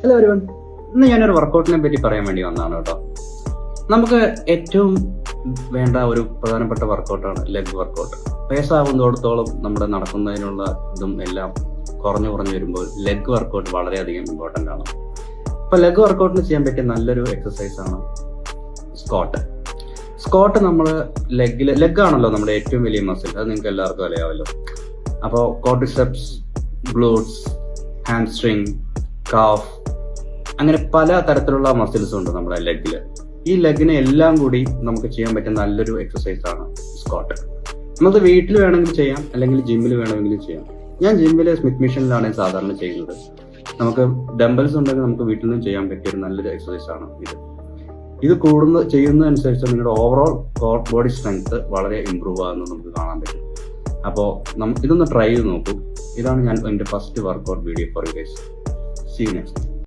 Hello everyone, ഇന്ന് ഞാനൊരു വർക്കൗട്ടിനെ പറ്റി പറയാൻ വേണ്ടി വന്നതാണ് കേട്ടോ. നമുക്ക് ഏറ്റവും വേണ്ട ഒരു പ്രധാനപ്പെട്ട വർക്കൗട്ടാണ് ലെഗ് വർക്കൗട്ട്. വയസ്സാകുന്നിടത്തോളം നമ്മുടെ നടക്കുന്നതിനുള്ള ഇതും എല്ലാം കുറഞ്ഞു വരുമ്പോൾ ലെഗ് വർക്കൗട്ട് വളരെയധികം ഇമ്പോർട്ടൻ്റ് ആണ്. അപ്പോൾ ലെഗ് വർക്കൗട്ടിന് ചെയ്യാൻ പറ്റിയ നല്ലൊരു എക്സസൈസ് ആണ് സ്ക്വാട്ട്. നമ്മൾ ലെഗ് ആണല്ലോ നമ്മുടെ ഏറ്റവും വലിയ മസിൽ, അത് നിങ്ങൾക്ക് എല്ലാവർക്കും അറിയാമല്ലോ. അപ്പോൾ ക്വാഡ്രിസെപ്സ്, ഗ്ലൂട്സ്, ഹാംസ്ട്രിങ്, കാഫ്, അങ്ങനെ പല തരത്തിലുള്ള മസിൽസ് ഉണ്ട് നമ്മുടെ ലെഗിൽ. ഈ ലെഗിനെ എല്ലാം കൂടി നമുക്ക് ചെയ്യാൻ പറ്റുന്ന നല്ലൊരു എക്സസൈസ് ആണ് സ്ക്വാട്ട്. നമുക്ക് വീട്ടിൽ വേണമെങ്കിൽ ചെയ്യാം, അല്ലെങ്കിൽ ജിമ്മിൽ വേണമെങ്കിലും ചെയ്യാം. ഞാൻ ജിമ്മിലെ സ്മിത്ത് മെഷീനിലാണ് സാധാരണ ചെയ്യുന്നത്. നമുക്ക് ഡംബൽസ് ഉണ്ടെങ്കിൽ നമുക്ക് വീട്ടിൽ നിന്നും ചെയ്യാൻ പറ്റിയ ഒരു നല്ലൊരു എക്സസൈസ് ആണ് ഇത് ചെയ്യുന്നതനുസരിച്ച് നിങ്ങളുടെ ഓവറോൾ കോർ ബോഡി സ്ട്രെങ്ത് വളരെ ഇമ്പ്രൂവ് ആകുന്നത് നമുക്ക് കാണാൻ പറ്റും. അപ്പോൾ ഇതൊന്ന് ട്രൈ ചെയ്ത് നോക്കൂ. ഇതാണ് ഞാൻ എൻ്റെ first workout video for you guys. See you next.